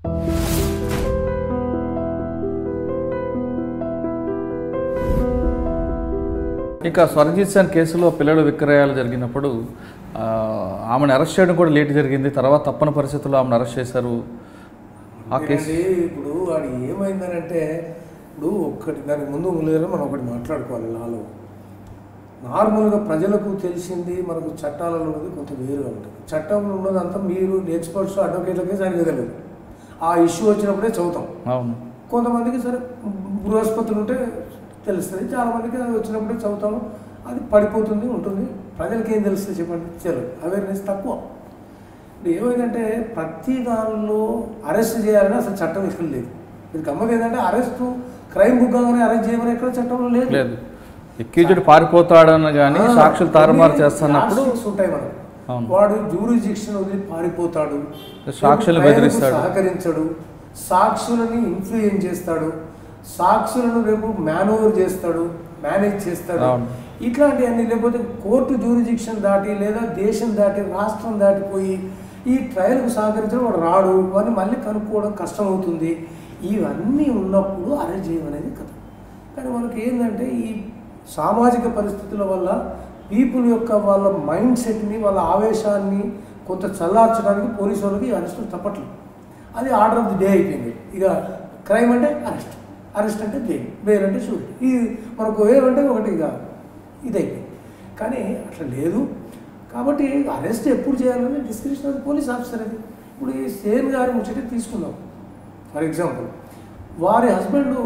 ఇక స్వర్ణజిత్ సింగ్ కేసులో పిల్లల విక్రయాలు జరిగినప్పుడు ఆమెను అరెస్ట్ చేయడం కూడా లేట్ జరిగింది. తర్వాత తప్పని పరిస్థితుల్లో ఆమెను అరెస్ట్ చేశారు. ఆ కేసు ఇప్పుడు వాడు ఏమైందనంటే, ఇప్పుడు ఒక్కటి దానికి ముందు ముందుగా మనం ఒకటి మాట్లాడుకోవాలి. నాలో నార్మల్గా ప్రజలకు తెలిసింది మనకు చట్టాలలో ఉన్నది కొంత వేరుగా ఉంటుంది. చట్టంలో ఉన్నదంతా మీరు ఎక్స్పర్ట్స్ అడ్వకేట్లకే సరిగ్గా తెలియదు. ఆ ఇష్యూ వచ్చినప్పుడే చదువుతాం. అవును, కొంతమందికి సరే బృహస్పతులు ఉంటే తెలుస్తుంది, చాలామందికి అది వచ్చినప్పుడే చదువుతాము, అది పడిపోతుంది ఉంటుంది. ప్రజలకి ఏం తెలుస్తుంది చెప్పండి, తెలియదు, అవేర్నెస్ తక్కువ. ఏమైందంటే ప్రతి దానిలో అరెస్ట్ చేయాలని అసలు చట్టం ఇక్కడ లేదు. ఇది గమ్మత్ ఏంటంటే అరెస్టు క్రైమ్ బుక్ గానే అరెస్ట్ చేయమని ఎక్కడ చట్టంలో లేదు. ఎక్కిజుడు పారిపోతాడన్న కానీ సాక్షులు తారుమారు చేస్తున్నప్పుడు ఉంటాయి మనకు. వాడు జ్యూరిడిక్షన్ వదిలి పారిపోతాడు, సాక్షులు బెదిరిస్తాడు, సహకరించడు, సాక్షులని ఇన్ఫ్లుయెన్స్ చేస్తాడు, సాక్షులను రేపు మేనేజ్ చేస్తాడు. ఇట్లాంటివన్నీ లేకపోతే కోర్టు జ్యూరిడిక్షన్ దాటి లేదా దేశం దాటి రాష్ట్రం దాటిపోయి ఈ ట్రయల్కు సహకరించడం వాడు రాడు అని మళ్ళీ కనుక్కోవడం కష్టమవుతుంది. ఇవన్నీ ఉన్నప్పుడు అరెస్ట్ చేయమనేది కథ. కానీ మనకి ఏంటంటే ఈ సామాజిక పరిస్థితుల వల్ల పీపుల్ యొక్క వాళ్ళ మైండ్ సెట్ని వాళ్ళ ఆవేశాన్ని కొంత చల్లార్చడానికి పోలీసు వాళ్ళకి అరెస్టులు తప్పట్లేదు. అది ఆర్డర్ ఆఫ్ ది డే అయిపోయింది. ఇక క్రైమ్ అంటే అరెస్ట్ అంటే బెయిల్ అంటే షూరిటీ. ఇది మనకు ఏమంటే ఒకటి ఇక ఇది అయిపోయింది. కానీ అట్లా లేదు. కాబట్టి అరెస్ట్ ఎప్పుడు చేయాలని డిస్క్రిప్షన్ ఆఫ్ పోలీస్ ఆఫీసర్. అది ఇప్పుడు ఈ సేన్ గారి ముచ్చట తీసుకుందాం. ఫర్ ఎగ్జాంపుల్ వారి హస్బెండ్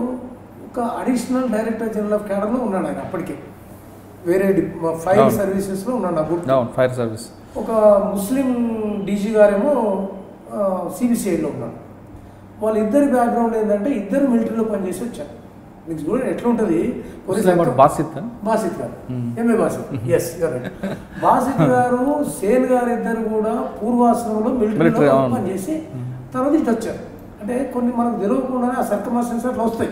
ఒక అడిషనల్ డైరెక్టర్ జనరల్ ఆఫ్ క్యాడర్లో ఉన్నాడు. ఆయన అప్పటికే వేరే ఫైర్ సర్వీసెస్లో ఉన్నాడు. Fire service. ఒక ముస్లిం డీజీ గారేమో సిబిసిఐలో ఉన్నాడు. వాళ్ళిద్దరి బ్యాక్గ్రౌండ్ ఏంటంటే ఇద్దరు మిలిటరీలో పనిచేసి వచ్చారు. మీకు చూడండి ఎట్లా ఉంటుంది. బాసిత్ గారు M A Basit, yes correct. Basit గారు సేన్ గారు ఇద్దరు కూడా పూర్వాశ్రమంలో మిలిటరీలో పనిచేసి తర్వాత ఇటు వచ్చారు. అంటే కొన్ని మనకు తెలియకుండానే ఆ సర్కమస్టెన్సెస్ అట్లా వస్తాయి.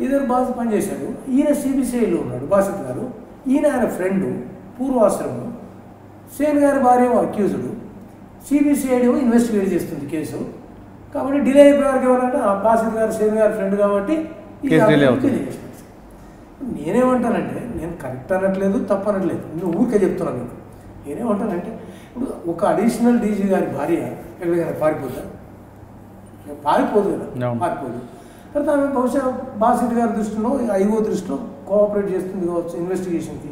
ఇద్దరు బాసిత్ పనిచేశారు. ఈయన సిబిసిఐలో ఉన్నాడు బాసిత్ గారు. ఈయన ఆయన ఫ్రెండ్ పూర్వాశ్రమం. సేన్ గారి భార్య అక్యూజ్డ్. సిబిసిఐడి ఇన్వెస్టిగేట్ చేస్తుంది కేసు. కాబట్టి డిలే అయిపోయారు ఎవరంటే బాసిత్ గారు సేన్ గారి ఫ్రెండ్ కాబట్టి నేనేమంటానంటే, నేను కరెక్ట్ అనట్లేదు, తప్పు అనట్లేదు, నేను ఊరికే చెప్తున్నాను మీకు. నేనేమంటానంటే ఇప్పుడు ఒక అడిషనల్ డీజీ గారి భార్య ఎక్కడికైనా పారిపోదు కదా, పారిపోదు. తర్వాత ఆమె బహుశా బాసిత్ గారి దృష్టిలో ఐఓ దృష్టిలో కోఆపరేట్ చేస్తుంది కావచ్చు ఇన్వెస్టిగేషన్కి.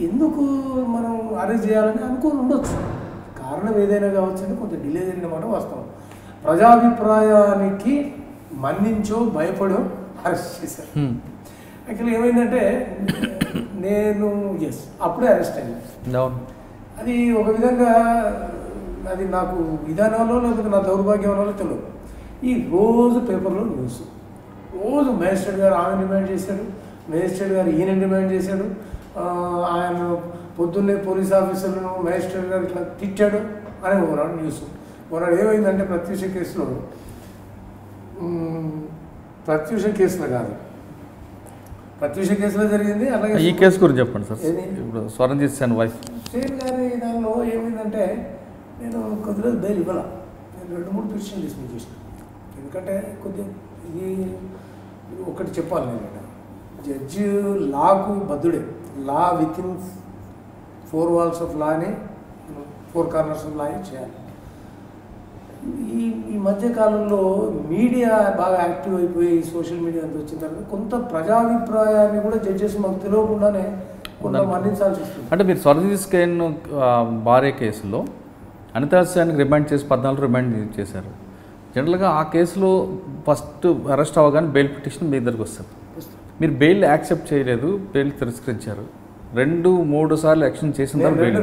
ఎందుకు మనం అరెస్ట్ చేయాలని అనుకుని ఉండొచ్చు. కారణం ఏదైనా కావచ్చు అంటే కొంత డిలే జరిగిన మాట వాస్తవం. ప్రజాభిప్రాయానికి మన్నించో భయపడో అరెస్ట్ చేశారు. యాక్చువల్లీ ఏమైందంటే నేను అప్పుడే అరెస్ట్ అయ్యాను. అది ఒక విధంగా అది నాకు విధానంలో లేకపోతే నా దౌర్భాగ్యం వల్ల తెలియదు. ఈ రోజు పేపర్లో న్యూస్, రోజు మేజిస్ట్రేట్ గారు ఆమె డిమాండ్ చేశాడు, మేజిస్ట్రేట్ గారు ఈయన డిమాండ్ చేశాడు, ఆయన పొద్దున్నే పోలీస్ ఆఫీసర్లను మేజిస్ట్రేట్ గారు ఇట్లా తిట్టాడు అని ఉన్నాడు న్యూస్. మొన్న ఏమైందంటే ప్రత్యూష కేసులో జరిగింది. అలాగే ఈ కేసు గురించి చెప్పండి సార్. ఇప్పుడు స్వర్ణజిత్ సింగ్ వైఫ్ సేన్ గారి దానిలో ఏమైందంటే నేను కొద్ది రోజులు బెయిల్ ఇవ్వాల. నేను 2-3 పిటిషన్లు డిస్మిస్ చేసిన. ఎందుకంటే కొద్దిగా ఇది ఒకటి చెప్పాలి. నేను జడ్జి లాకు బద్దుడే. Law within 4 walls of లాని 4 corners ఆఫ్ లాని చేయాలి. ఈ మధ్యకాలంలో మీడియా బాగా యాక్టివ్ అయిపోయి సోషల్ మీడియా అంతా వచ్చిన తర్వాత కొంత ప్రజాభిప్రాయాన్ని కూడా జడ్జెస్ మాకు తెలియకుండానే కొంత మన్నించాల్సి వస్తుంది. అంటే మీరు స్వర్ణజిత్ సింగ్ భార్య కేసులో అనితా సేన్కి రిమాండ్ చేసి 14 రిమాండ్ చేశారు. జనరల్గా ఆ కేసులో ఫస్ట్ అరెస్ట్ అవ్వగానే బెయిల్ పిటిషన్ మీ దగ్గరికి వస్తుంది. మీరు బెయిల్ యాక్సెప్ట్ చేయలేదు, బెయిల్ తిరస్కరించారు. 2-3 సార్లు యాక్షన్ చేసిన తర్వాత బెయిల్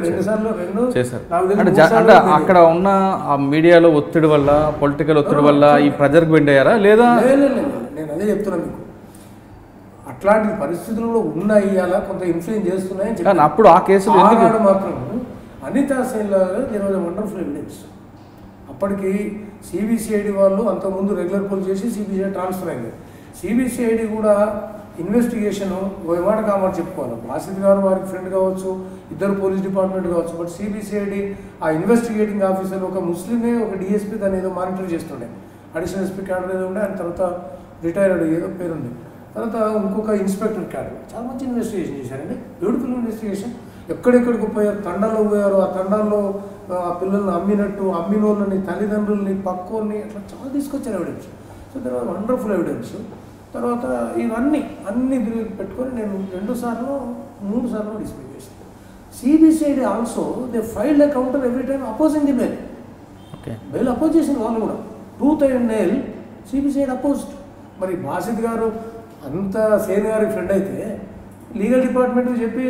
చేశారు. అంటే అక్కడ ఉన్న ఆ మీడియాలో ఒత్తిడి వల్ల, పొలిటికల్ ఒత్తిడి వల్ల ఈ ప్రెజర్కి బెండ్ అయ్యారా లేదా? నేను అదే చెప్తున్నాను మీకు. అట్లాంటి పరిస్థితుల్లో ఉన్నాయి, అలా కొంత ఇన్ఫ్లుయెన్స్ చేస్తున్నాయని కానీ అప్పుడు ఆ కేసులో మాత్రం Anita Sen there was a wonderful evidence. అప్పటికి సిబిసిఐడి వాళ్ళు అంతకుముందు రెగ్యులర్ పోల్ చేసి సిబిసిఐడి ట్రాన్స్ఫర్ అయింది. సిబిసిఐడి కూడా ఇన్వెస్టిగేషన్ మాట కామాట చెప్పుకోవాలి. బాసిత్ గారు వారికి ఫ్రెండ్ కావచ్చు, ఇద్దరు పోలీస్ డిపార్ట్మెంట్ కావచ్చు. బట్ సిబిసిఐడి ఆ ఇన్వెస్టిగేటింగ్ ఆఫీసర్ ఒక ముస్లిమే, ఒక డిఎస్పీ దాన్ని ఏదో మానిటర్ చేస్తుండే. అడిషనల్ ఎస్పీ క్యాడర్ ఏదో ఉండే, ఆయన తర్వాత రిటైర్డ్ ఏదో పేరుంది. తర్వాత ఇంకొక ఇన్స్పెక్టర్ క్యాడర్ చాలా మంచి ఇన్వెస్టిగేషన్ చేశారండి, బ్యూటిఫుల్ ఇన్వెస్టిగేషన్. ఎక్కడెక్కడికి పోయారు, తండాల్లో పోయారు, ఆ తండాల్లో ఆ పిల్లల్ని అమ్మినట్టు, అమ్మినోళ్ళని, తల్లిదండ్రుల్ని, పక్కోల్ని అట్లా చాలా తీసుకొచ్చారు ఎవిడెన్స్. సో తర్వాత వండర్ఫుల్ ఎవిడెన్స్. తర్వాత ఇవన్నీ పెట్టుకొని నేను 2 సార్లు 3 సార్లు డిస్మిస్ చేశాను. CBCID also they filed a counter every time opposing the bail. Bail oppose చేసిన వాళ్ళు కూడా truth and nail CBCID opposed. మరి బాసిత్ గారు అంత సేన్ గారి ఫ్రెండ్ అయితే లీగల్ డిపార్ట్మెంట్ చెప్పి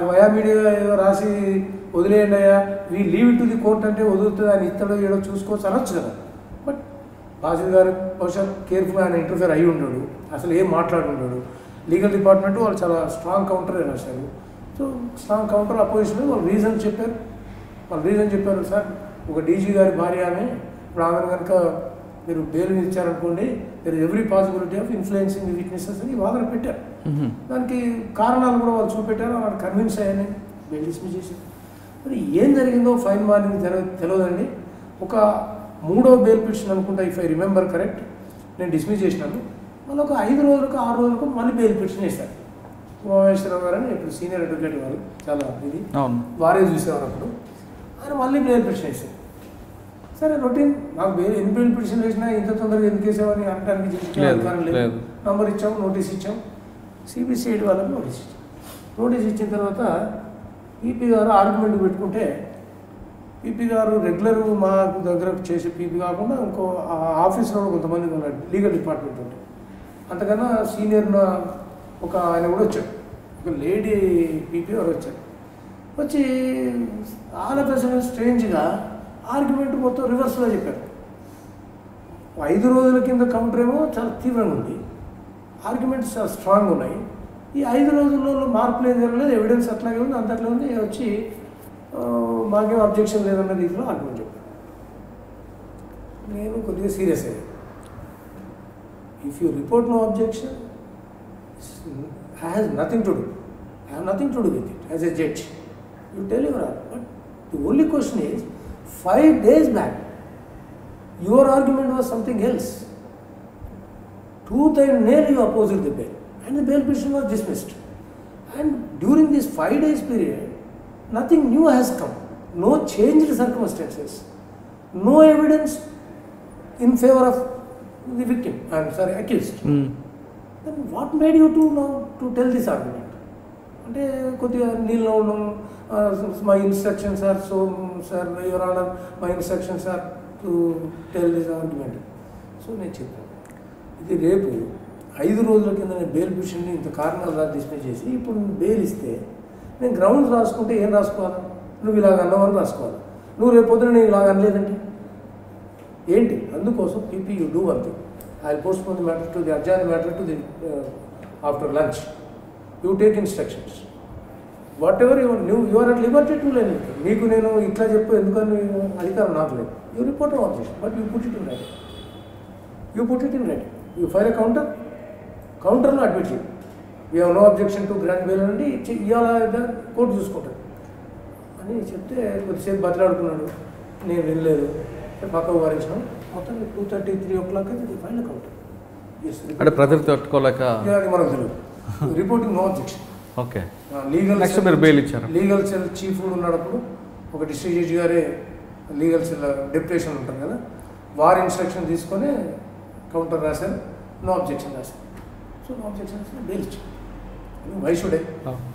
వయా మీడియా ఏదో రాసి వదిలేయండి అయ్యా, we leave it to the court అంటే వదులుతుంది, ఆయన ఇస్తాడో ఏడో చూసుకోవచ్చు అనొచ్చు కదా. బట్ బాసిత్ గారు బహుశా కేర్ఫుల్, ఆయన ఇంటర్ఫియర్ అయ్యి ఉండడు, అసలు ఏం మాట్లాడుంటాడు. లీగల్ డిపార్ట్మెంట్ వాళ్ళు చాలా స్ట్రాంగ్ కౌంటర్ రాశారు. సో స్ట్రాంగ్ కౌంటర్ అపోజిషన్ వాళ్ళు రీజన్ చెప్పారు. సార్ ఒక డీజీ గారి భార్య ఆమె, ఇప్పుడు ఆమెను కనుక మీరు బెయిల్ ఇచ్చారనుకోండి, there is every possibility of influencing the witnesses అని వాదన పెట్టారు. దానికి కారణాలు కూడా వాళ్ళు చూపెట్టారు, వాళ్ళు కన్విన్స్ అయ్యాని బెయిల్ డిస్మిస్ చేశారు. మరి ఏం జరిగిందో ఫైన్ మార్నింగ్ తెలియదండి. ఒక 3వ బెయిల్ పిటిషన్ అనుకుంటా, ఇఫ్ ఐ రిమెంబర్ కరెక్ట్, నేను డిస్మిస్ చేసినాను. మళ్ళీ ఒక 5 రోజులకు 6 రోజులకు మళ్ళీ బెయిల్ పిటిషన్ వేశారు. ఉమామేశ్వరరావు గారు అని ఇప్పుడు సీనియర్ అడ్వకేట్ వాళ్ళు, చాలా ఇది వారే చూసేవారు అప్పుడు, ఆయన మళ్ళీ బెయిల్ పిటిషన్ వేశారు. సరే రొటీన్, నాకు ఎన్ని బెయిల్ పిటిషన్ వేసినా ఇంత తొందరగా ఎందుకు వేసామని అనడానికి అధికారం లేదు. నంబర్ ఇచ్చాం, నోటీస్ ఇచ్చాం, సిబిసిఐడి వాళ్ళకి నోటీస్ ఇచ్చిన తర్వాత పీపీ గారు ఆర్గ్యుమెంట్ పెట్టుకుంటే, పీపీ గారు రెగ్యులర్ మా దగ్గర చేసే పీపీ కాకుండా ఇంకో ఆఫీస్లో కొంతమంది ఉన్నాడు లీగల్ డిపార్ట్మెంట్ ఉంటే, అంతకన్నా సీనియర్ ఒక ఆయన కూడా వచ్చాడు, ఒక లేడీ పీపీ గారు వచ్చారు. వచ్చి చాలా ప్రశ్నలు స్ట్రేంజ్గా ఆర్గ్యుమెంట్ మొత్తం రివర్స్లో చెప్పారు. 5 రోజుల కింద కౌంటర్ ఏమో చాలా తీవ్రంగా ఉంది, ఆర్గ్యుమెంట్స్ చాలా స్ట్రాంగ్ ఉన్నాయి. ఈ 5 రోజుల్లో మార్పులు ఏం జరగలేదు, ఎవిడెన్స్ అట్లాగే ఉంది, అంతట్లో ఉంది. వచ్చి మాకేం అబ్జెక్షన్ లేదన్న రీతిలో ఆర్గ్యుమెంట్ చెప్పారు. నేను కొద్దిగా సీరియస్ అయ్యాను. If you report no objection, I have nothing to do with it as a judge. You tell your argument. But the only question is, 5 days back, your argument was something else. Tooth and nail you opposed the bail, and the bail petition was dismissed. And during this 5 days period, nothing new has come. No changed circumstances. No evidence in favor of the victim. Accused. Then what made you to tell this argument? అంటే కొద్దిగా నీళ్ళు ఉండడం, my instructions are so sir your honour, my instructions are to tell this argument. So నేను చెప్పాను, ఇది రేపు 5 రోజుల కింద నేను బెయిల్ పిటిషన్ని ఇంత కారణాలు డిస్మిస్ చేసి ఇప్పుడు బెయిల్ ఇస్తే నేను గ్రౌండ్స్ రాసుకుంటే ఏం రాసుకోవాలా? నువ్వు ఇలాగ అన్నవని రాసుకోవాలి. నువ్వు రేపు పొద్దున నేను ఇలాగ అనలేదంటే ఏంటి? అందుకోసం PP you do one thing, I will postpone the matter to the adjourn the matter to the after lunch. You take instructions. Whatever you are at liberty to learn it. Meeku nenu itla cheppu endukani adhikaram naaku ledhu. You report an objection, but you put it in writing. You file a counter lo admit you. We have no objection to grant bail andi iyala court chusukuntaru ani chepte koddisepu batlaadukunnadu. Nenu vinaledu, pakku varinchanu. మొత్తం 2:33 o'clock అయితే final counter. అంటే ప్రజలు తట్టుకోలేక మనకు తెలియదు, reporting no objection. Okay, legal next మీరు bail ఇచ్చారు. Legal cell chief ఉన్నప్పుడు ఒక డిస్ట్రిక్ట్ జడ్జి గారే లీగల్ సెల్ డెప్యుటేషన్ ఉంటారు కదా, వారి ఇన్స్ట్రక్షన్ తీసుకొని కౌంటర్ రాశారు, నో అబ్జెక్షన్ రాశారు. సో నో అబ్జెక్షన్ రాసిన బెయిల్ ఇచ్చారు. వైషుడే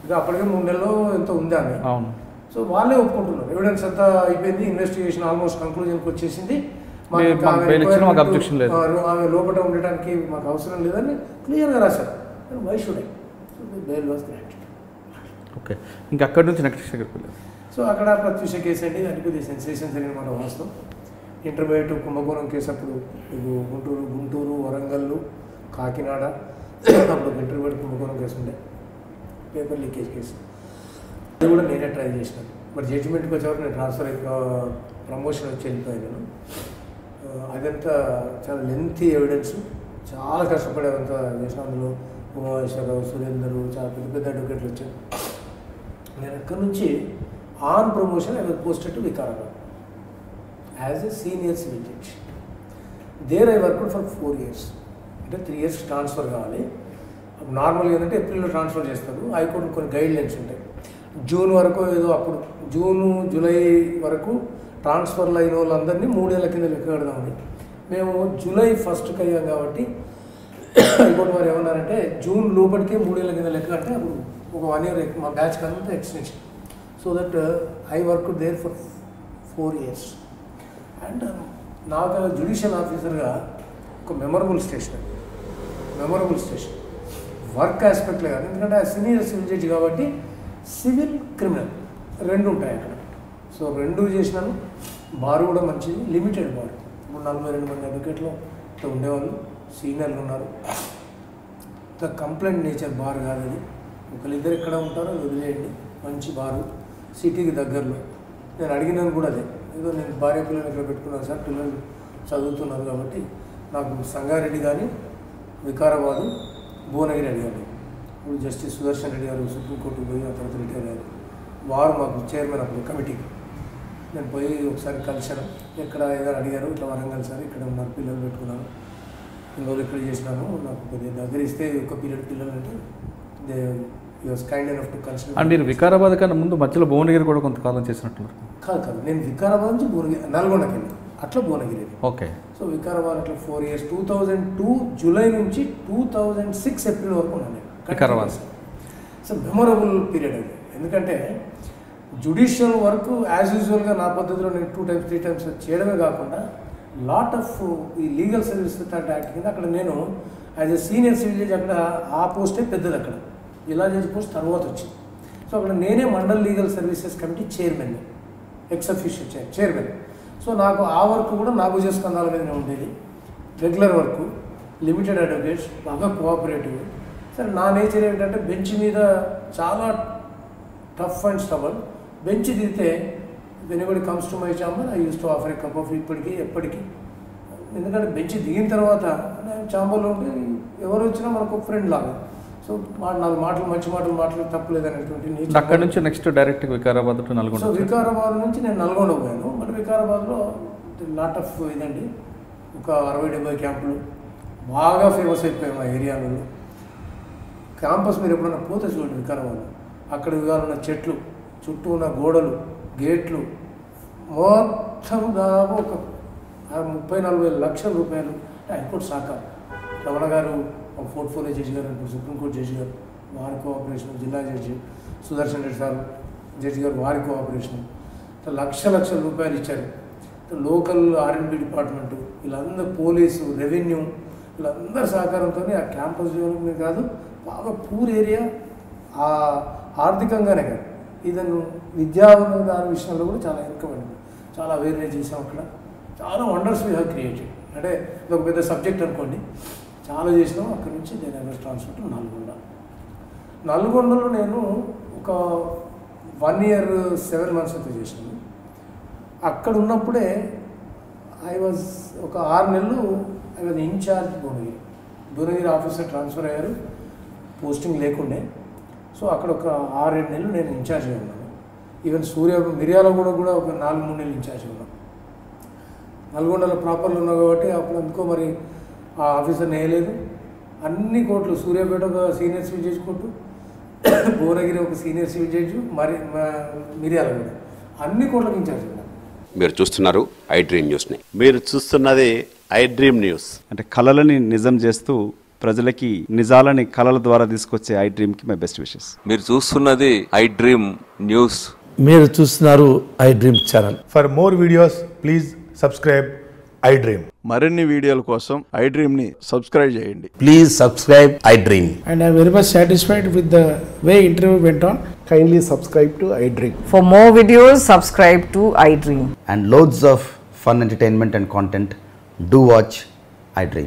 ఇక అప్పటికే 3 నెలలు ఎంతో ఉందా అని. అవును. సో వాళ్ళే ఒప్పుకుంటున్నారు, ఎవిడెన్స్ అంతా అయిపోయింది, ఇన్వెస్టిగేషన్ ఆల్మోస్ట్ కంక్లూజన్కి వచ్చేసింది, ఆమె లోపల ఉండటానికి మాకు అవసరం లేదని క్లియర్గా రాశారు. Why should I? Bail was granted. Okay, ఇంకా అక్కడి నుంచి నెక్స్ట్ దగ్గరికి వెళ్ళారు. సో అక్కడ ప్రత్యూష కేసు అండి, అది కొద్దిగా సెన్సేషన్ జరిగిన మాట వాస్తవం. ఇంటర్మీడియట్ కుంభకోణం కేసు అప్పుడు గుంటూరు, వరంగల్, కాకినాడ, అప్పుడు ఇంటర్మీడియట్ కుంభకోణం కేసు ఉండే, పేపర్ లీకేజ్ కేసు, అది కూడా నేనే ట్రై చేసినాను. బట్ జడ్జిమెంట్కి వచ్చేవరకు నేను ట్రాన్స్ఫర్ ప్రమోషన్ వచ్చి వెళ్ళిపోయాను. అదంతా చాలా లెంతీ ఎవిడెన్స్, చాలా కష్టపడేదంతా చేసిన. అందులో ఉమామేశ్వరరావు, సురేందరు, చాలా పెద్ద అడ్వకేట్లు వచ్చారు. నేను అక్కడి నుంచి on promotion I was posted to Vikarabad as a senior civil judge. There I work for 4 years. అంటే 3 years ట్రాన్స్ఫర్ కావాలి. నార్మల్గా ఏంటంటే ఏప్రిల్లో ట్రాన్స్ఫర్ చేస్తారు. హైకోర్టు కొన్ని గైడ్ లైన్స్ ఉంటాయి. జూన్ వరకు ఏదో అప్పుడు జూను జూలై వరకు ట్రాన్స్ఫర్లు అయిన వాళ్ళందరినీ 3 ఏళ్ల కింద లెక్క కడదామని. మేము జూలై 1st అయ్యాం కాబట్టి హైకోర్టు వారు ఏమన్నారంటే జూన్ లోపలికే 3 ఏళ్ల కింద లెక్క అంటే అప్పుడు ఒక 1 year మా బ్యాచ్ కంతా extension. So that I work there for 4 years. And నాకు జ్యుడిషియల్ ఆఫీసర్గా ఒక మెమరబుల్ స్టేషన్ వర్క్ ఆస్పెక్ట్లో కాదు, ఎందుకంటే సీనియర్ సివిల్ జడ్జి కాబట్టి సివిల్ క్రిమినల్ 2 ఉంటాయి అక్కడ. సో 2 చేసినాను. బార్ కూడా మంచిది, లిమిటెడ్ బార్. ఇప్పుడు 42 మంది అడ్వకేట్లు ఉండేవాళ్ళు, సీనియర్లు ఉన్నారు. కంప్లైంట్ నేచర్ బార్ కాదు అది. ఒకరిద్దరు ఎక్కడ ఉంటారో అది వదిలేయండి, మంచి బారు, సిటీకి దగ్గరలో. నేను అడిగినాను కూడా అదే, ఏదో నేను భార్య పిల్లలు ఇక్కడ పెట్టుకున్నాను సార్, పిల్లలు చదువుతున్నారు కాబట్టి నాకు సంగారెడ్డి కానీ వికారాబాదు భువనగిరి అడిగాను. ఇప్పుడు జస్టిస్ సుదర్శన్ రెడ్డి గారు సుప్రీంకోర్టుకు పోయి ఆ తర్వాత రిటైర్ అయ్యారు. వారు మాకు చైర్మన్ అప్పుడు కమిటీకి. నేను పోయి ఒకసారి కలిశాను. ఎక్కడ ఏదైనా అడిగారు, ఇట్లా వరంగల్ సార్ ఇక్కడ ఉన్నారు, పిల్లలు పెట్టుకున్నాను, ఇన్ని రోజులు ఇక్కడ చేసినాను, నాకు కొద్దిగా దగ్గర ఇస్తే ఒక పీరియడ్ పిల్లలు అంటే they was kind enough to consider. And మీరు వికారాబాద్ కన్నా ముందు మధ్యలో భువనగిరి కూడా కొంతకాలం చేసినట్టున్నారు. కాదు, నేను వికారాబాద్ నుంచి భువనగిరి, నల్గొండకి వెళ్ళి అట్లా భువనగిరి. ఓకే. సో వికారాబాద్ అట్లా 4 years, 2002 జూలై నుంచి 2006 ఏప్రిల్ వరకు ఉన్నాను వికారాబాద్. సో మెమొరబుల్ పీరియడ్ అది. ఎందుకంటే జ్యుడిషియల్ వర్క్ యాజ్ యూజువల్గా నా పద్ధతిలో నేను 2 times 3 times చేయడమే కాకుండా లాట్ ఆఫ్ ఈ లీగల్ సర్వీస్ యాక్ట్ కింద అక్కడ నేను as a senior civil judge అక్కడ ఆ పోస్టే పెద్దది. అక్కడ ఇలా జడ్జి పోస్ట్ తర్వాత వచ్చింది. సో అక్కడ నేనే mandal legal services committee chairman, X official chairman. So నాకు ఆ వర్క్ కూడా నాకు చేసుకున్నాల మీదనే ఉండేది. రెగ్యులర్ వర్క్, లిమిటెడ్ అడ్వకేట్స్, బాగా కోఆపరేటివ్. సరే నా నేచర్ ఏంటంటే బెంచ్ మీద చాలా టఫ్ అండ్ స్టబల్. బెంచ్ దిగితే anybody comes to my chamber I use to offer a cup of ఇప్పటికీ ఎప్పటికీ. ఎందుకంటే బెంచ్ దిగిన తర్వాత నేను ఛాంబర్లో ఉంటే ఎవరు వచ్చినా మనకు ఒక ఫ్రెండ్ లాగా. సో 4 మాటలు మంచి మాటలు మాట్లాడి తప్పలేదనేటువంటి. అక్కడ నుంచి next direct Vikarabad to Nalgonda. So Vikarabad నుంచి నేను నల్గొండ పోయాను. బట్ వికారాబాద్లో లాట్ ఆఫ్ ఇదండి, ఒక 60-70 క్యాంపులు బాగా ఫేమస్ అయిపోయాయి మా ఏరియాలలో. క్యాంపస్ మీరు ఎప్పుడైనా పోతే చూడండి వికారాబాద్లో, అక్కడ ఉన్న చెట్లు, చుట్టూ ఉన్న గోడలు, గేట్లు మొత్తం దాదాపు ఒక 30-40 లక్షల రూపాయలు హైకోర్టు సహకారం. రమణ గారు ఒక పోర్ట్ఫోలియో జడ్జి గారు, సుప్రీంకోర్టు జడ్జి గారు, వారి కోఆపరేషన్, జిల్లా judge Sudarshan Reddy sir judge గారు, వారి కోఆపరేషన్, లక్షల రూపాయలు ఇచ్చారు. లోకల్ R&B డిపార్ట్మెంటు, వీళ్ళందరూ పోలీసు, రెవెన్యూ, వీళ్ళందరి సహకారంతో ఆ క్యాంపస్ డెవలప్మెంట్ కాదు, బాగా పూర్ ఏరియా ఆర్థికంగానే కాదు, ఇదను దాని విషయంలో కూడా చాలా వెనుకబడింది. చాలా అవేర్నెస్ చేసాం అక్కడ, చాలా వండర్స్ వీ హ్యావ్ క్రియేటెడ్. అంటే ఇది ఒక పెద్ద సబ్జెక్ట్ అనుకోండి, చాలా చేసినాం. అక్కడి నుంచి నేను ఐ వాజ్ ట్రాన్స్ఫర్ టు నల్గొండలో నేను ఒక 1 year 7 months అయితే చేసినాను. అక్కడ ఉన్నప్పుడే ఐ వాజ్ ఒక 6 నెలలు I was incharge Bhuvanagiri officer transfer అయ్యారు, పోస్టింగ్ లేకుండే. సో అక్కడ ఒక 6-7 నెలలు నేను ఇన్ఛార్జ్గా ఉన్నాను. ఈవెన్ మిర్యాలగూడ కూడా ఒక 4-3 నెలలు ఇన్ఛార్జ్గా ఉన్నాను. నల్గొండలో ప్రాపర్లో ఉన్నా కాబట్టి అప్పుడు అందుకో మరి ఆ ఆఫీసర్ నేయలేదు. అన్ని కోర్టులు, సూర్యాపేట ఒక senior civil judge court, Bhuvanagiri ఒక సీనియర్ సివిల్ జడ్జి, మరి మిర్యాలగూడ అన్ని కోర్టులకు ఇన్ఛార్జ్ ఉన్నాను. మీరు చూస్తున్నారు ఐ డ్రీమ్ న్యూస్ని. మీరు చూస్తున్నది ఐ డ్రీమ్ న్యూస్. అంటే కళలని నిజం చేస్తూ ప్రజలకి నిజాలని కళల ద్వారా తీసుకొచ్చే ఐ డ్రీమ్కి మై బెస్ట్ విషెస్. మీరు చూస్తున్నది ఐ డ్రీమ్ న్యూస్. మీరు చూస్తున్నారు I dream channel. For more videos please subscribe I dream. మరిన్ని వీడియోల కోసం ఐ డ్రీమ్ ని సబ్స్క్రైబ్ చేయండి. Please subscribe I dream. And I am very much satisfied with the way interview went on. Kindly subscribe to I Dream. For more videos, subscribe to iDream. And loads of fun entertainment and content. Do watch I Dream.